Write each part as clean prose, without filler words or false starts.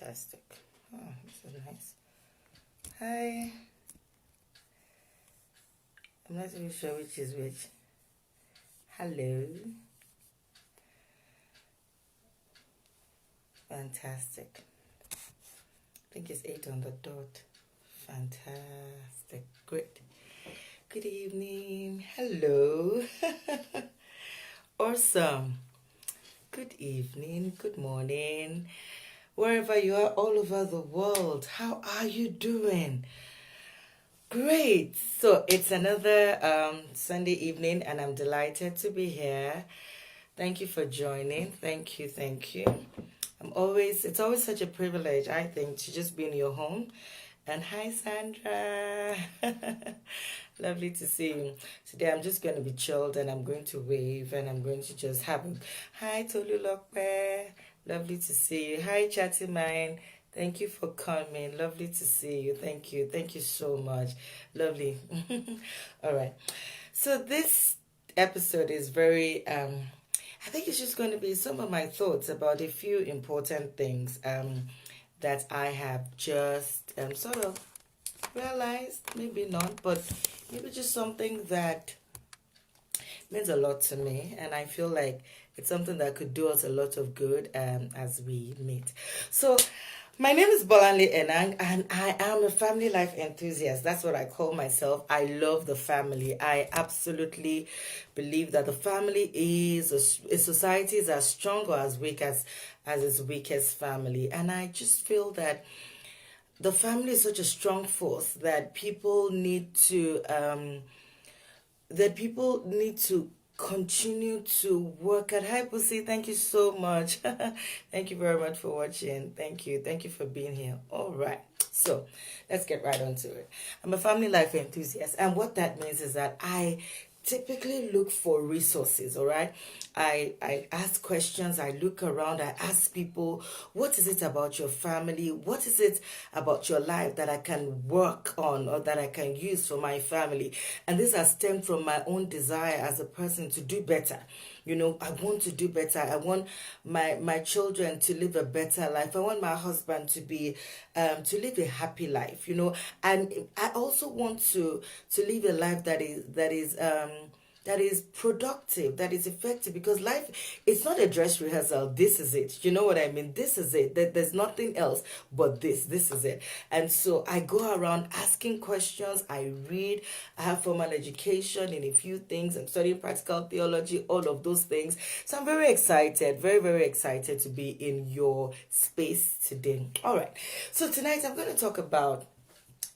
Fantastic. Oh, this is nice. Hi. I'm not even sure which is which. Hello. Fantastic. I think it's 8 on the dot. Fantastic. Great. Good evening. Hello. Awesome. Good evening. Good morning. Wherever you are all over the world, how are you doing? Great. So it's another Sunday evening, and I'm delighted to be here. Thank you for joining. Thank you. Thank you. It's always such a privilege, I think, to just be in your home. And hi, Sandra. Lovely to see you. Today I'm just going to be chilled and I'm going to wave and I'm going to just have a hi, Tolu Lokpe. Lovely to see you. Hi, Chatty Mine. Thank you for coming. Lovely to see you. Thank you. Thank you so much. Lovely. All right. So this episode is very I think it's just going to be some of my thoughts about a few important things that I have just sort of realized, maybe not, but maybe just something that means a lot to me, and I feel like it's something that could do us a lot of good as we meet. So, my name is Bolanle Enang, and I am a family life enthusiast. That's what I call myself. I love the family. I absolutely believe that the family is a society is as strong or as weak as its weakest family, and I just feel that the family is such a strong force that people need to continue to work at. Hi Pussy, thank you so much. Thank you very much for watching. Thank you for being here. All right, so let's get right on to it. I'm a family life enthusiast, and what that means is that I typically look for resources. All right, I ask questions, I look around, I ask people, what is it about your family, what is it about your life that I can work on or that I can use for my family. And this has stemmed from my own desire as a person to do better. I want to do better. I want my children to live a better life. I want my husband to live a happy life, and I also want to live a life that is productive, that is effective, because life, it's not a dress rehearsal. This is it. You know what I mean? This is it. There's nothing else but this. This is it. And so I go around asking questions. I read. I have formal education in a few things. I'm studying practical theology, all of those things. So I'm very excited, very, very excited to be in your space today. All right. So tonight I'm going to talk about,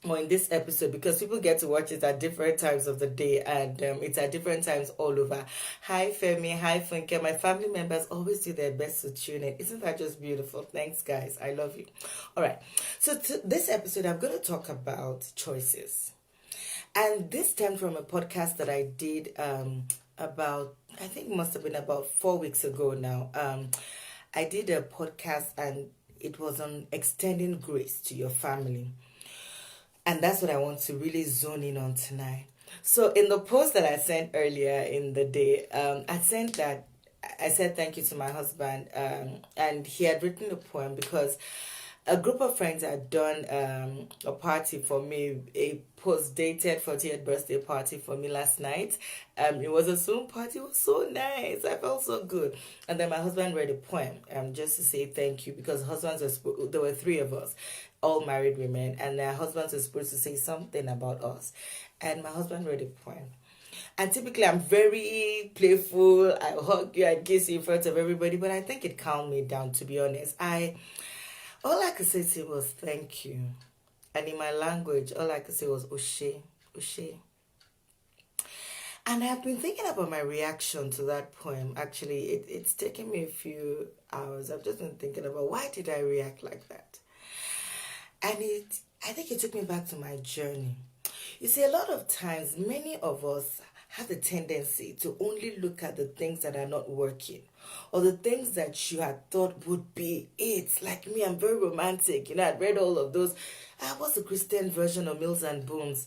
or in this episode, because people get to watch it at different times of the day, and it's at different times all over. Hi Femi, hi Funke. My family members always do their best to tune in. Isn't that just beautiful? Thanks guys, I love you. All right, so this episode I'm going to talk about choices, and this stemmed from a podcast that I did about, I think it must have been about 4 weeks ago now. I did a podcast and it was on extending grace to your family. And that's what I want to really zone in on tonight. So in the post that I sent earlier in the day, I said thank you to my husband, and he had written a poem because a group of friends had done a party for me, a post-dated 40th birthday party for me last night. It was a Zoom party. It was so nice. I felt so good. And then my husband read a poem just to say thank you, because there were 3 of us, all married women, and their husbands were supposed to say something about us. And my husband read a poem. And typically I'm very playful. I hug you, I kiss you in front of everybody, but I think it calmed me down, to be honest. All I could say to him was thank you. And in my language, all I could say was Oshe, Oshe. And I've been thinking about my reaction to that poem. Actually, it's taken me a few hours. I've just been thinking about, why did I react like that? And I think it took me back to my journey. You see, a lot of times, many of us have the tendency to only look at the things that are not working, or the things that you had thought would be it. Like me, I'm very romantic. I'd read all of those. What's the Christian version of Mills and Boons?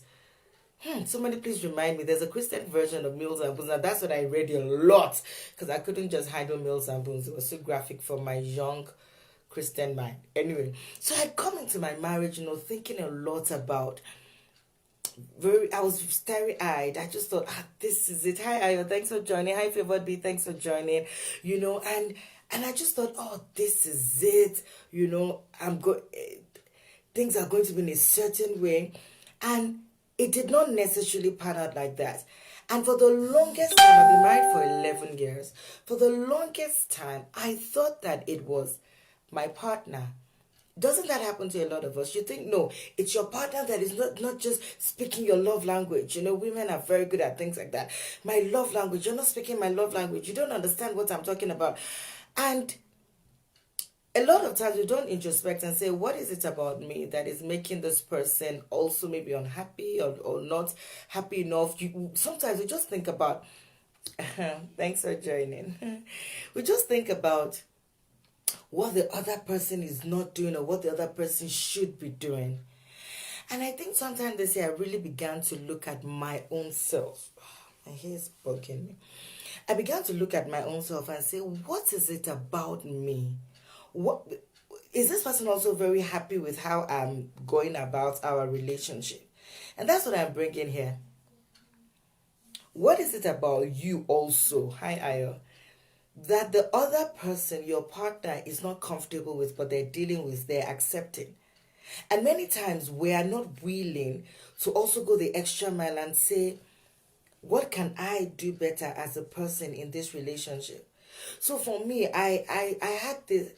Somebody please remind me. There's a Christian version of Mills and Boons, and that's what I read a lot, because I couldn't just handle Mills and Boons. It was so graphic for my young Christian mind. Anyway, so I come into my marriage, thinking a lot about I was starry eyed. I just thought, this is it. Hi Ayo, thanks for joining. Hi Favored B, thanks for joining. And I just thought, oh, this is it. I'm going. Things are going to be in a certain way, and it did not necessarily pan out like that. And for the longest time, I've been married for 11 years. For the longest time, I thought that it was my partner. Doesn't that happen to a lot of us? You think, no, it's your partner that is not just speaking your love language. Women are very good at things like that. My love language, you're not speaking my love language. You don't understand what I'm talking about. And a lot of times we don't introspect and say, what is it about me that is making this person also maybe unhappy or not happy enough? Sometimes we just think about, thanks for joining. We just think about what the other person is not doing or what the other person should be doing. And I think sometime this year I really began to look at my own self. My hair is bugging me. I began to look at my own self and say, what is it about me? What is this person also very happy with how I'm going about our relationship? And that's what I'm bringing here. What is it about you also? Hi, Ayo. That the other person, your partner, is not comfortable with, but they're dealing with, they're accepting. And many times we are not willing to also go the extra mile and say, what can I do better as a person in this relationship? So for me, I had this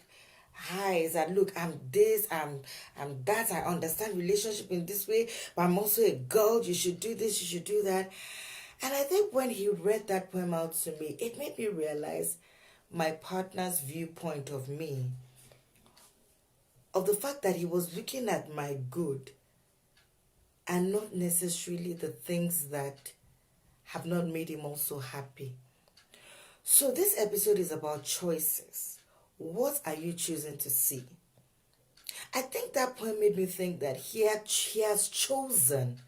highs that look, I'm this, I'm that, I understand relationship in this way, but I'm also a girl, you should do this, you should do that. And I think when he read that poem out to me, it made me realize my partner's viewpoint of me, of the fact that he was looking at my good and not necessarily the things that have not made him also happy. So this episode is about choices. What are you choosing to see? I think that poem made me think that he has chosen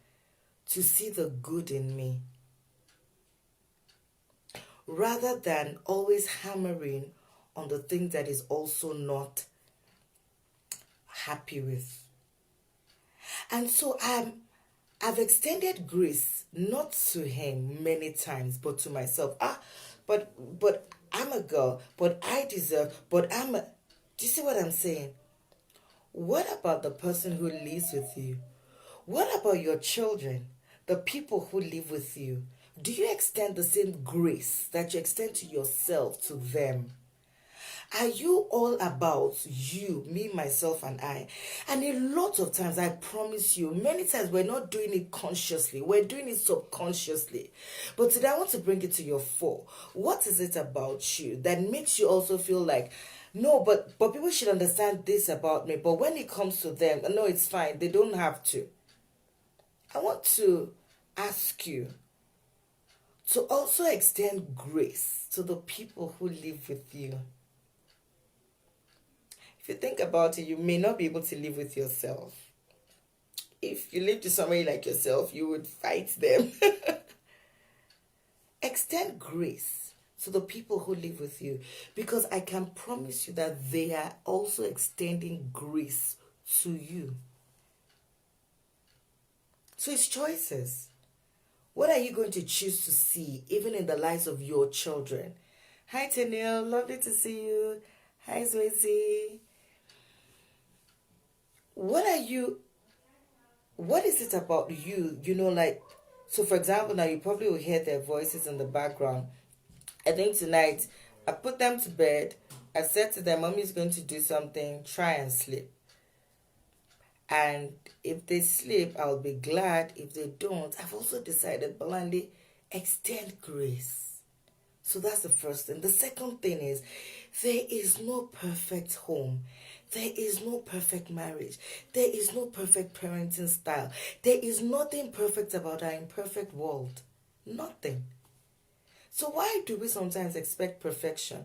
to see the good in me, rather than always hammering on the thing that is also not happy with. And so I've extended grace not to him many times, but to myself. But I'm a girl, but I deserve, but do you see what I'm saying? What about the person who lives with you? What about your children, the people who live with you? Do you extend the same grace that you extend to yourself to them? Are you all about you, me, myself, and I? And a lot of times, I promise you, many times we're not doing it consciously. We're doing it subconsciously. But today I want to bring it to your fore. What is it about you that makes you also feel like, no, but people should understand this about me. But when it comes to them, no, it's fine. They don't have to. I want to ask you to also extend grace to the people who live with you. If you think about it, you may not be able to live with yourself. If you live to somebody like yourself, you would fight them. Extend grace to the people who live with you, because I can promise you that they are also extending grace to you. So it's choices. What are you going to choose to see, even in the lives of your children? Hi, Tenille. Lovely to see you. Hi, Zwezi. What is it about you? So for example, now you probably will hear their voices in the background. I think tonight, I put them to bed. I said to them, Mommy's going to do something, try and sleep. And if they sleep, I'll be glad. If they don't, I've also decided, Balandi, extend grace. So that's the first thing. The second thing is, there is no perfect home. There is no perfect marriage. There is no perfect parenting style. There is nothing perfect about our imperfect world. Nothing. So why do we sometimes expect perfection?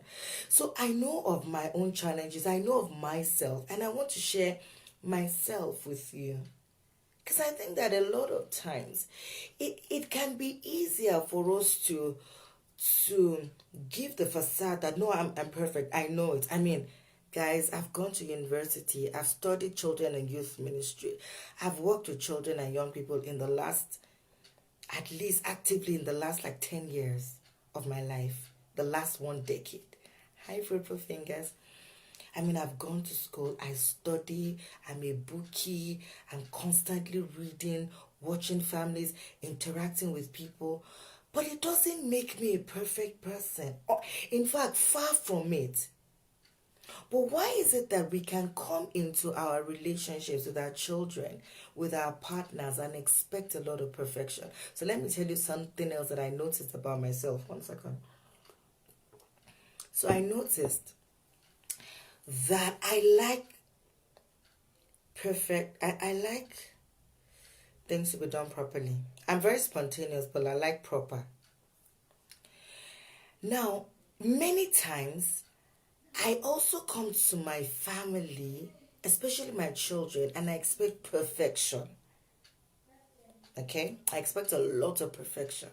So I know of my own challenges. I know of myself. And I want to share myself with you. Because I think that a lot of times, it can be easier for us to give the facade that, no, I'm perfect. I know it. I mean, Guys, I've gone to university. I've studied children and youth ministry. I've worked with children and young people in the last, at least actively in the last like 10 years of my life. The last 1 decade. Hi, fruitful fingers. I mean, I've gone to school, I study, I'm a bookie, I'm constantly reading, watching families, interacting with people. But it doesn't make me a perfect person. In fact, far from it. But why is it that we can come into our relationships with our children, with our partners, and expect a lot of perfection? So let me tell you something else that I noticed about myself. 1 second. So I noticed that I like I like things to be done properly. I'm very spontaneous, but I like proper. Now, many times, I also come to my family, especially my children, and I expect perfection. Okay? I expect a lot of perfection.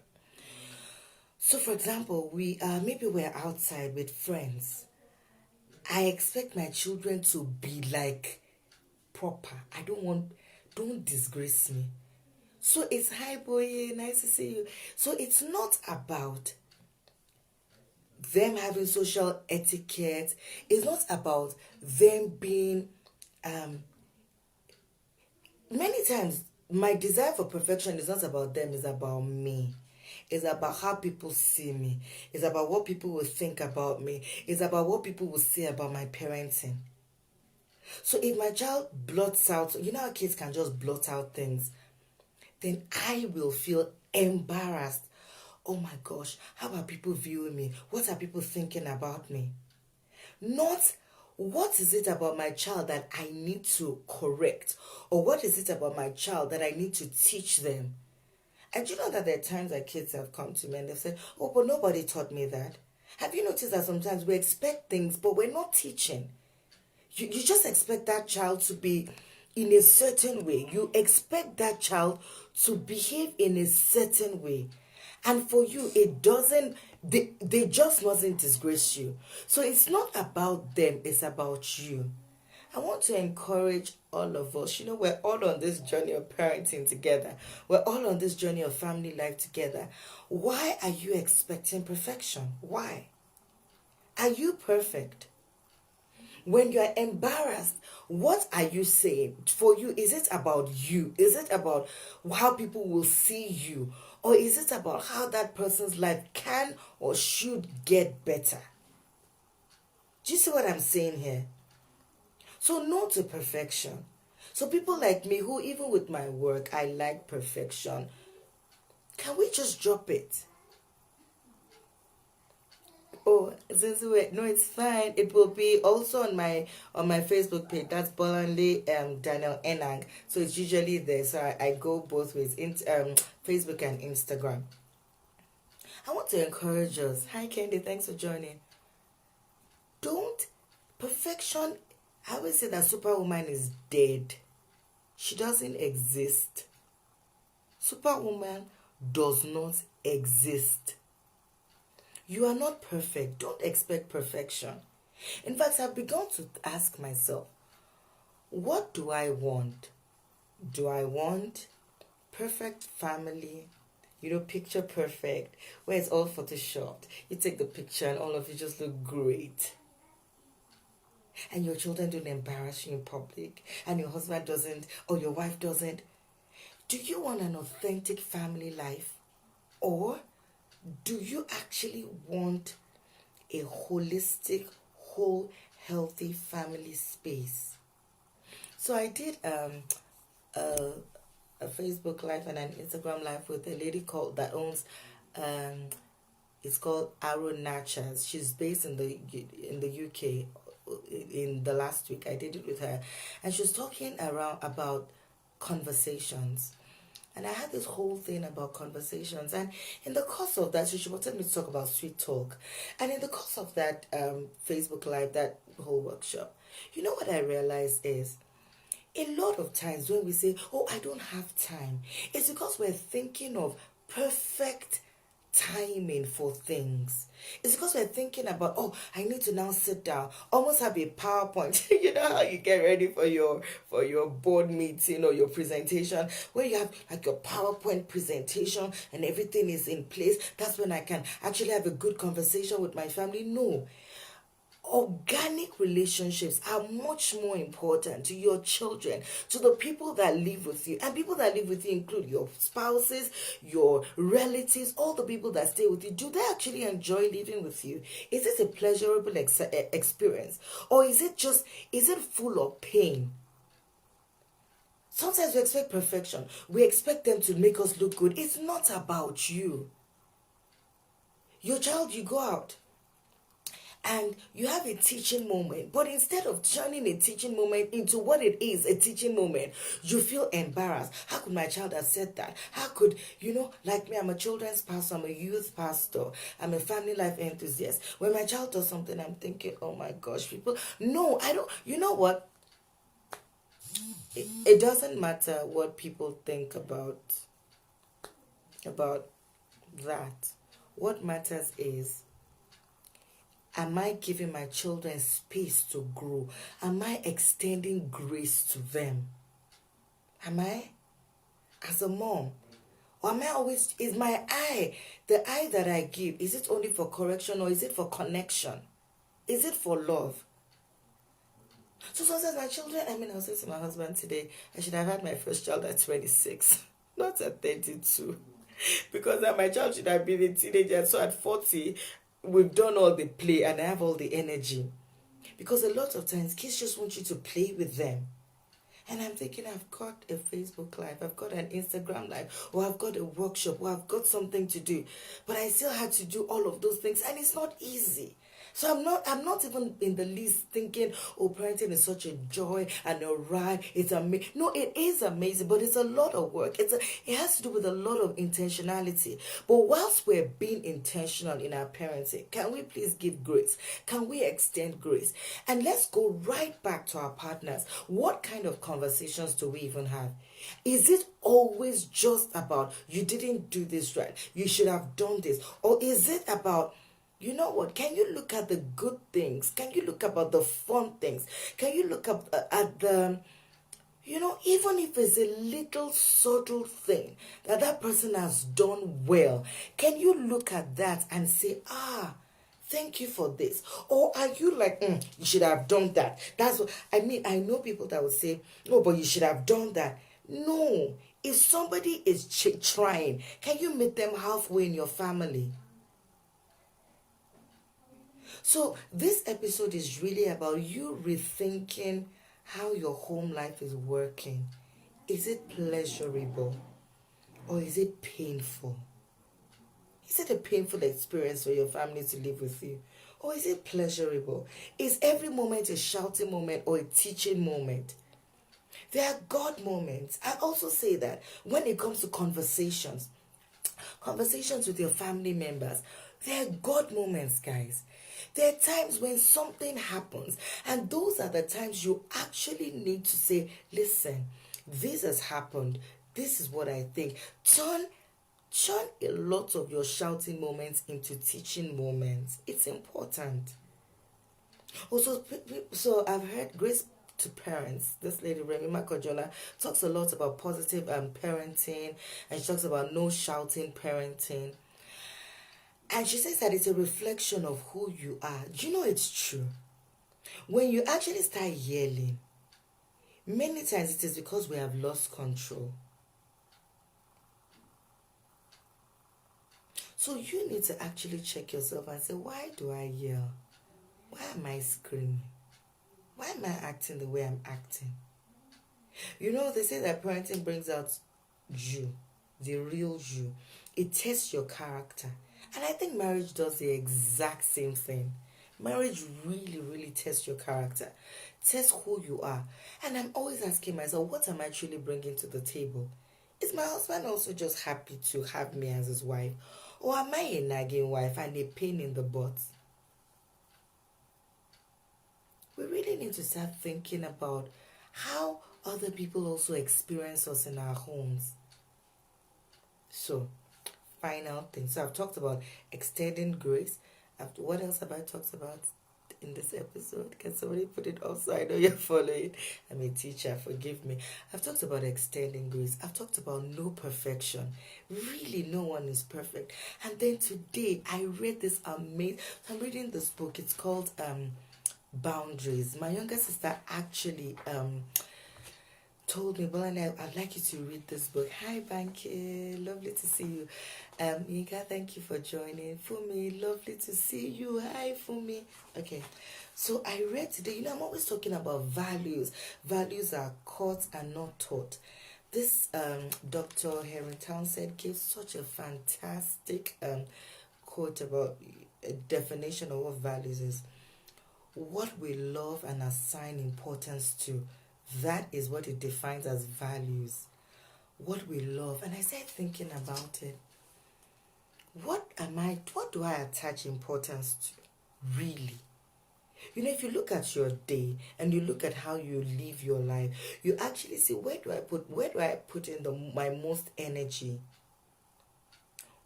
So, for example, maybe we're outside with friends. I expect my children to be like proper. Don't disgrace me. So it's hi boy, nice to see you. So it's not about them having social etiquette. It's not about them being many times my desire for perfection is not about them, it's about me. It's about how people see me. It's about what people will think about me. It's about what people will say about my parenting. So if my child blots out, you know how kids can just blot out things, then I will feel embarrassed. Oh my gosh, how are people viewing me? What are people thinking about me? Not what is it about my child that I need to correct, or what is it about my child that I need to teach them. And you know that there are times that kids have come to me and they've said, oh, but nobody taught me that. Have you noticed that sometimes we expect things, but we're not teaching? You just expect that child to be in a certain way. You expect that child to behave in a certain way. And for you, they just mustn't disgrace you. So it's not about them, it's about you. I want to encourage all of us. You know, we're all on this journey of parenting together. We're all on this journey of family life together. Why are you expecting perfection? Why? Are you perfect? When you're embarrassed, what are you saying? For you, is it about you? Is it about how people will see you? Or is it about how that person's life can or should get better? Do you see what I'm saying here? So no to perfection. So people like me who, even with my work, I like perfection. Can we just drop it? Oh, no, it's fine. It will be also on my Facebook page. That's Bolanle Daniel Enang. So it's usually there. So I go both ways, Facebook and Instagram. I want to encourage us. Hi Candy, thanks for joining. Perfection. I always say that Superwoman is dead. She doesn't exist. Superwoman does not exist. You are not perfect. Don't expect perfection. In fact, I've begun to ask myself, what do I want? Do I want perfect family? You know, picture perfect, where it's all photoshopped. You take the picture and all of you just look great. And your children don't embarrass you in public. And your husband doesn't, or your wife doesn't. Do you want an authentic family life? Or do you actually want a holistic, whole, healthy family space? So I did a Facebook live and an Instagram live with a lady that owns it's called Arrow Natures. She's based in the UK. In the last week I did it with her, and she was talking about conversations. And I had this whole thing about conversations. And in the course of that, she wanted me to talk about sweet talk. And in the course of that Facebook Live, that whole workshop, you know what I realized is, a lot of times when we say, oh, I don't have time, it's because we're thinking of perfect timing for things. It's because we're thinking about, oh, I need to now sit down, almost have a PowerPoint. You know how you get ready for your board meeting or your presentation, where you have like your PowerPoint presentation and everything is in place. That's when I can actually have a good conversation with my family. No, organic relationships are much more important to your children, to the people that live with you. And people that live with you include your spouses, your relatives, all the people that stay with you. Do they actually enjoy living with you? Is this a pleasurable experience? Or is it full of pain? Sometimes we expect perfection. We expect them to make us look good. It's not about you. Your child, you go out and you have a teaching moment, but instead of turning a teaching moment into what it is, a teaching moment, you feel embarrassed. How could my child have said that? How could, like me, I'm a children's pastor, I'm a youth pastor, I'm a family life enthusiast. When my child does something, I'm thinking, oh my gosh, people. No, I don't. You know what? It doesn't matter what people think about that. What matters is, am I giving my children space to grow? Am I extending grace to them? Am I? As a mom? Or am I always, is my eye, the eye that I give, is it only for correction or is it for connection? Is it for love? So sometimes my children, I was saying to my husband today, I should have had my first child at 26, not at 32. Because then my child should have been a teenager. So at 40, we've done all the play and I have all the energy. Because a lot of times kids just want you to play with them. And I'm thinking, I've got a Facebook Live, I've got an Instagram Live, or I've got a workshop, or I've got something to do. But I still had to do all of those things, and it's not easy. So I'm not even in the least thinking, oh, parenting is such a joy and a ride. It's amazing. No, it is amazing, but it's a lot of work. It has to do with a lot of intentionality. But whilst we're being intentional in our parenting, can we please give grace? Can we extend grace? And let's go right back to our partners. What kind of conversations do we even have? Is it always just about, you didn't do this right, you should have done this? Or is it about, you know what? Can you look at the good things? Can you look about the fun things? Can you look up at the, even if it's a little subtle thing that person has done well, can you look at that and say, thank you for this? Or are you like, you should have done that? That's what I mean. I know people that would say, no, but you should have done that. No. If somebody is trying, can you meet them halfway in your family? So this episode is really about you rethinking how your home life is working. Is it pleasurable or is it painful? Is it a painful experience for your family to live with you? Or is it pleasurable? Is every moment a shouting moment or a teaching moment? There are God moments. I also say that when it comes to conversations with your family members, there are God moments, guys. There are times when something happens, and those are the times you actually need to say, listen, this has happened. This is what I think. Turn a lot of your shouting moments into teaching moments. It's important. Also, so I've heard Grace to Parents, this lady Remy Makojola talks a lot about positive parenting, and she talks about no shouting parenting. And she says that it's a reflection of who you are. Do you know it's true? When you actually start yelling, many times it is because we have lost control. So you need to actually check yourself and say, why do I yell? Why am I screaming? Why am I acting the way I'm acting? They say that parenting brings out you, the real you. It tests your character. And I think marriage does the exact same thing. Marriage really, really tests your character. Tests who you are. And I'm always asking myself, what am I truly bringing to the table? Is my husband also just happy to have me as his wife? Or am I a nagging wife and a pain in the butt? We really need to start thinking about how other people also experience us in our homes. So, final thing. So I've talked about extending grace. What else have I talked about in this episode? Can somebody put it up so I know you're following? I'm a teacher, forgive me. I've talked about extending grace. I've talked about no perfection. Really, no one is perfect. And then today, I read this amazing... I'm reading this book. It's called Boundaries. My younger sister actually... told me, well, I'd like you to read this book. Hi, Banky. Lovely to see you. Yinka, thank you for joining. Fumi, lovely to see you. Hi, Fumi. Okay, so I read today, I'm always talking about values. Values are caught and not taught. This Dr. Henry Townsend gave such a fantastic quote about a definition of what values is. What we love and assign importance to, that is what it defines as values. What we love. And I started thinking about it. What do I attach importance to? Really? If you look at your day and you look at how you live your life, you actually see, where do I put in my most energy?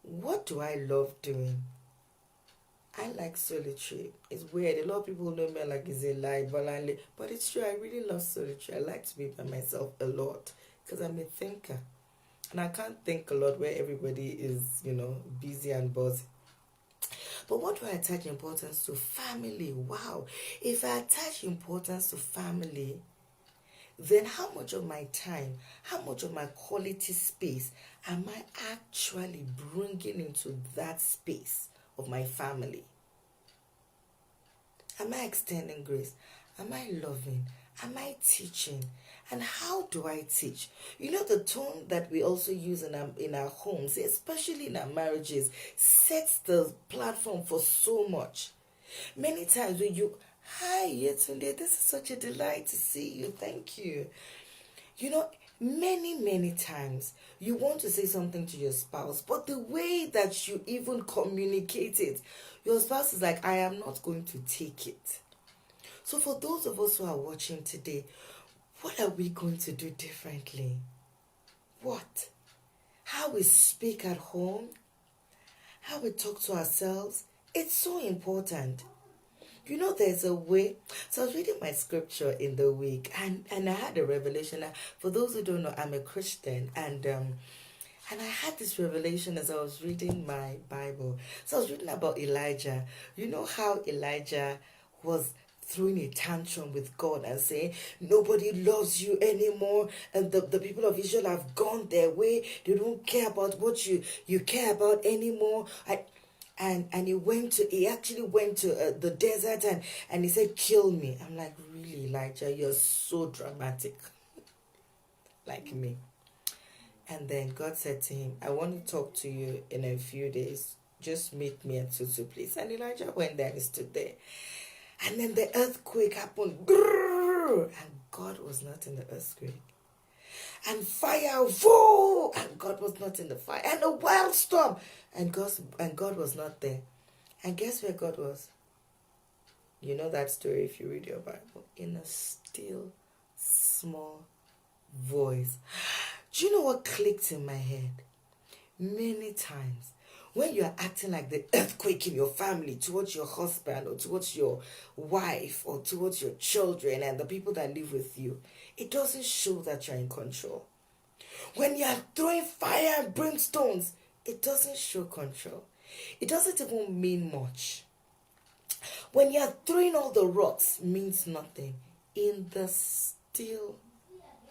What do I love doing? I like solitude. It's weird. A lot of people know me like it's a lie, but it's true. I really love solitude. I like to be by myself a lot because I'm a thinker. And I can't think a lot where everybody is, busy and busy. But what do I attach importance to? Family. Wow. If I attach importance to family, then how much of my time, how much of my quality space am I actually bringing into that space of my family? Am I extending grace? Am I loving? Am I teaching? And how do I teach? The tone that we also use in our homes, especially in our marriages, sets the platform for so much. Many times when hi, Yetunde, this is such a delight to see you. Thank you. Many times you want to say something to your spouse, but the way that you even communicate it, your spouse is like, I am not going to take it. So for those of us who are watching today, what are we going to do differently? What? How we speak at home, how we talk to ourselves, it's so important. There's a way. So I was reading my scripture in the week, and I had a revelation. For those who don't know, I'm a Christian, and I had this revelation as I was reading my Bible. So I was reading about Elijah. You know how Elijah was throwing a tantrum with God and saying, nobody loves you anymore, and the people of Israel have gone their way. They don't care about what you care about anymore. And he actually went to the desert and he said, kill me. I'm like, really, Elijah, you're so dramatic. Like me. And then God said to him, I want to talk to you in a few days. Just meet me at Susu, please. And Elijah went there and stood there. And then the earthquake happened. And God was not in the earthquake. And fire, whoa! And God was not in the fire. And a wild storm. And God was not there. And guess where God was? You know that story if you read your Bible. In a still, small voice. Do you know what clicked in my head? Many times, when you are acting like the earthquake in your family towards your husband or towards your wife or towards your children and the people that live with you, it doesn't show that you're in control. When you are throwing fire and brimstones, it doesn't show control. It doesn't even mean much. When you are throwing all the rocks, means nothing. In the still,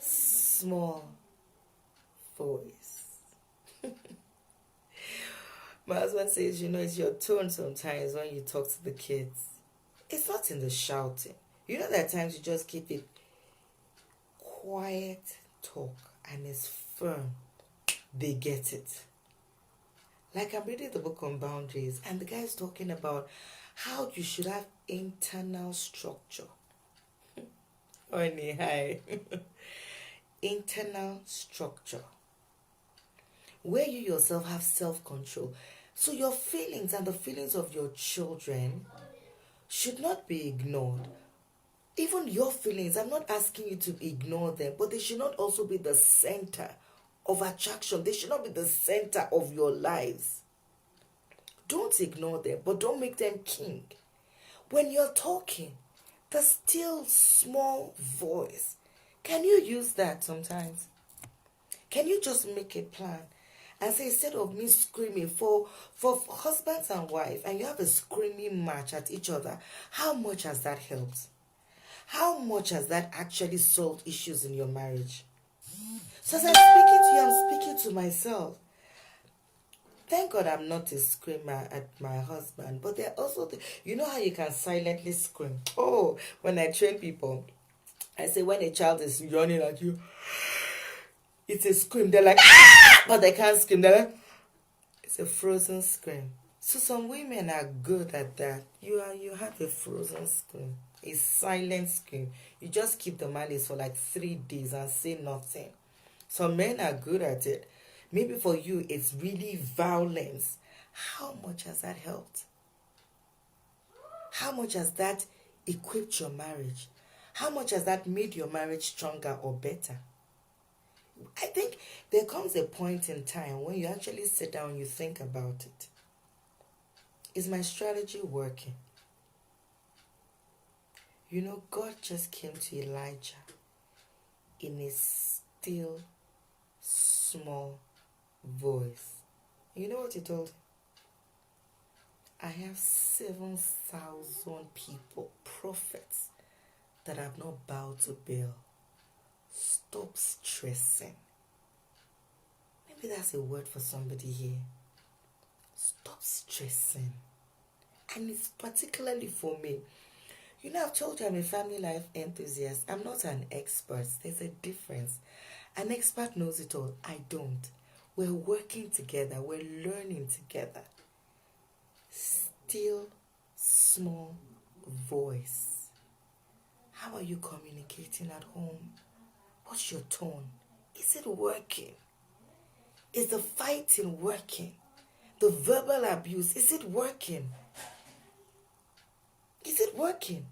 small voice. My husband says, it's your tone sometimes when you talk to the kids. It's not in the shouting. There are times you just keep it quiet talk and it's firm. They get it. Like I'm reading the book on boundaries and the guy's talking about how you should have internal structure. Honey, hi. Internal structure. Where you yourself have self-control. So your feelings and the feelings of your children should not be ignored. Even your feelings, I'm not asking you to ignore them, but they should not also be the center of attraction. They should not be the center of your lives. Don't ignore them, but don't make them king. When you're talking, the still small voice, can you use that sometimes? Can you just make a plan and say, instead of me screaming for husbands and wife, and you have a screaming match at each other, how much has that helped? How much has that actually solved issues in your marriage? So as I'm speaking to you, I'm speaking to myself. Thank God I'm not a screamer at my husband, but there are also, you know how you can silently scream? Oh, when I train people, I say when a child is yawning at you, it's a scream. They're like, ah! But they can't scream. They're like, it's a frozen scream. So some women are good at that. You have a frozen scream, a silent scream. You just keep the malice for like 3 days and say nothing. Some men are good at it. Maybe for you it's really violence. How much has that helped? How much has that equipped your marriage? How much has that made your marriage stronger or better? I think there comes a point in time when you actually sit down and you think about it. Is my strategy working? You know, God just came to Elijah in a still, small voice. You know what he told him? I have 7,000 people, prophets, that have not bowed to Baal. Stop stressing. Maybe that's a word for somebody here. Stop stressing. And it's particularly for me. You know, I've told you I'm a family life enthusiast. I'm not an expert. There's a difference. An expert knows it all. I don't. We're working together. We're learning together. Still, small voice. How are you communicating at home? What's your tone? Is it working? Is the fighting working? The verbal abuse, is it working? Is it working?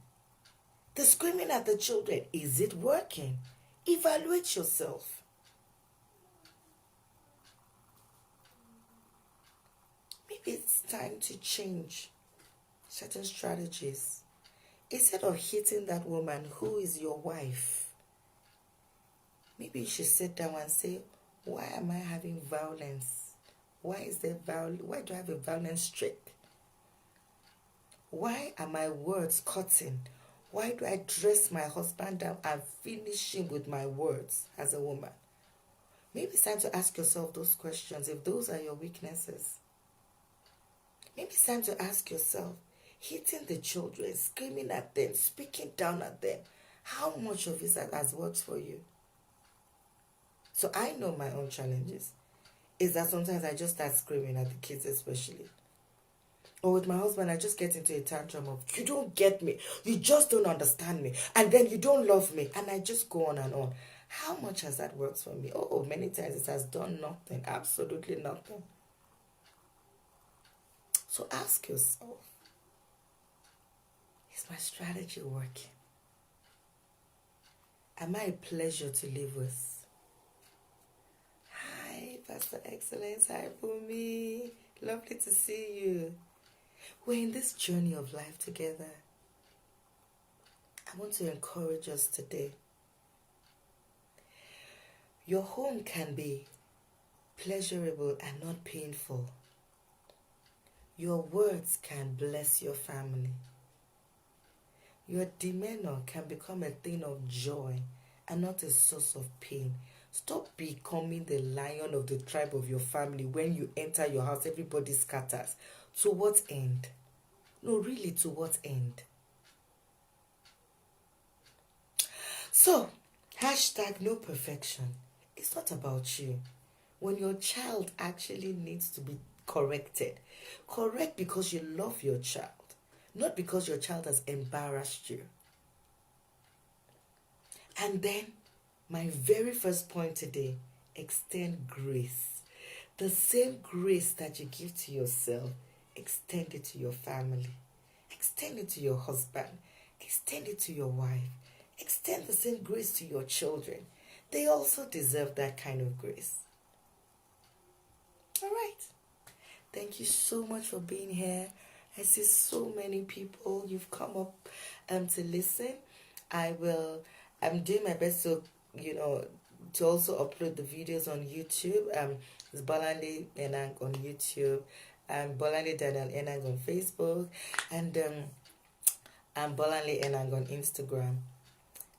The screaming at the children, is it working? Evaluate yourself. Maybe it's time to change certain strategies. Instead of hitting that woman who is your wife, maybe you should sit down and say, why am I having violence? Why do I have a violent streak? Why are my words cutting? Why do I dress my husband down and finish him with my words as a woman? Maybe it's time to ask yourself those questions if those are your weaknesses. Maybe it's time to ask yourself, hitting the children, screaming at them, speaking down at them, how much of it has worked for you? So I know my own challenges. Is that sometimes I just start screaming at the kids especially. Or with my husband, I just get into a tantrum of, you don't get me, you just don't understand me, and then you don't love me, and I just go on and on. How much has that worked for me? Oh, many times it has done nothing, absolutely nothing. So ask yourself, is my strategy working? Am I a pleasure to live with? Hi, Pastor Excellence. Hi, Bumi. Lovely to see you. We're in this journey of life together. I want to encourage us today. Your home can be pleasurable and not painful. Your words can bless your family. Your demeanor can become a thing of joy and not a source of pain. Stop becoming the lion of the tribe of your family. When you enter your house, everybody scatters. To what end? No, really, to what end? So, hashtag no perfection. It's not about you. When your child actually needs to be corrected, correct because you love your child, not because your child has embarrassed you. And then, my very first point today, extend grace. The same grace that you give to yourself, extend it to your family. Extend it to your husband. Extend it to your wife. Extend the same grace to your children. They also deserve that kind of grace. All right. Thank you so much for being here. I see so many people. You've come up to listen. I'm doing my best to, to also upload the videos on YouTube. It's Bolanle Enang on YouTube. Bolanle Daniel Enang on Facebook. And I'm Bolanle Enang on Instagram.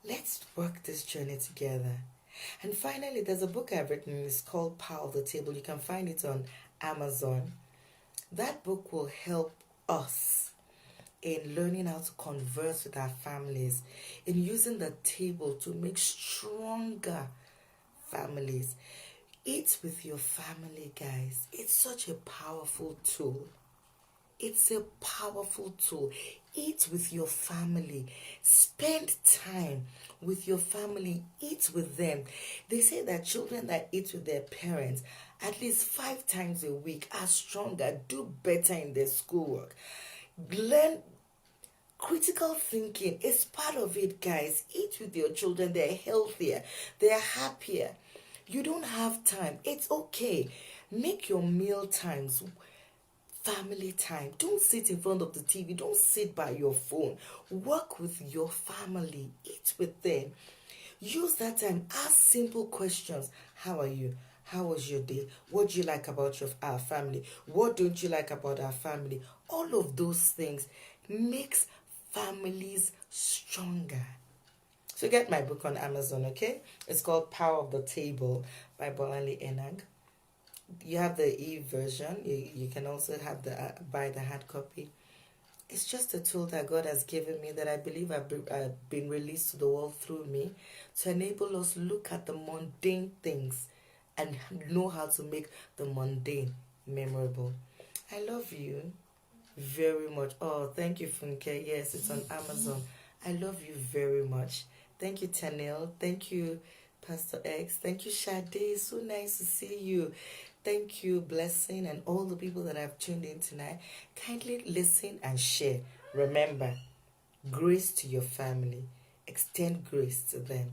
Let's work this journey together. And finally, there's a book I've written. It's called Power of the Table. You can find it on Amazon. That book will help us in learning how to converse with our families, in using the table to make stronger families. Eat with your family, guys. It's such a powerful tool. It's a powerful tool. Eat with your family. Spend time with your family. Eat with them. They say that children that eat with their parents at least 5 times a week are stronger, do better in their schoolwork. Learn critical thinking. It's part of it, guys. Eat with your children. They're healthier. They're happier. You don't have time. It's okay. Make your meal times family time. Don't sit in front of the TV. Don't sit by your phone. Work with your family. Eat with them. Use that time. Ask simple questions. How are you? How was your day? What do you like about our family? What don't you like about our family? All of those things makes families stronger. So get my book on Amazon, okay? It's called Power of the Table by Bolanle Enang. You have the e-version. You can also have buy the hard copy. It's just a tool that God has given me that I believe I've been released to the world through me to enable us look at the mundane things and know how to make the mundane memorable. I love you very much. Oh, thank you, Funke. Yes, it's on Amazon. I love you very much. Thank you, Tanil. Thank you, Pastor X. Thank you, Sade. It's so nice to see you. Thank you, Blessing, and all the people that have tuned in tonight. Kindly listen and share. Remember, grace to your family. Extend grace to them.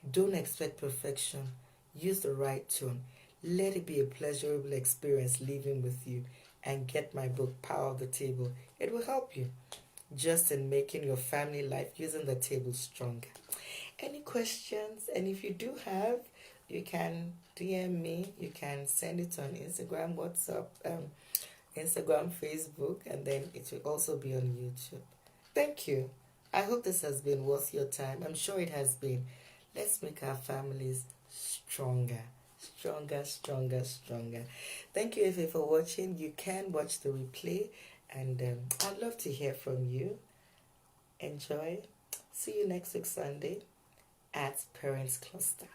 Don't expect perfection. Use the right tone. Let it be a pleasurable experience living with you. And get my book, Power of the Table. It will help you just in making your family life using the table stronger. Any questions? And if you do have, you can DM me. You can send it on Instagram, WhatsApp, Instagram, Facebook, and then it will also be on YouTube. Thank you. I hope this has been worth your time. I'm sure it has been. Let's make our families stronger. Stronger, stronger, stronger. Thank you, Efe, for watching. You can watch the replay, and I'd love to hear from you. Enjoy. See you next week, Sunday, at Parents Cluster.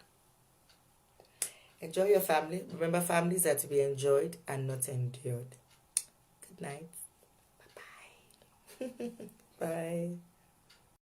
Enjoy your family. Remember, families are to be enjoyed and not endured. Good night. Bye-bye. Bye.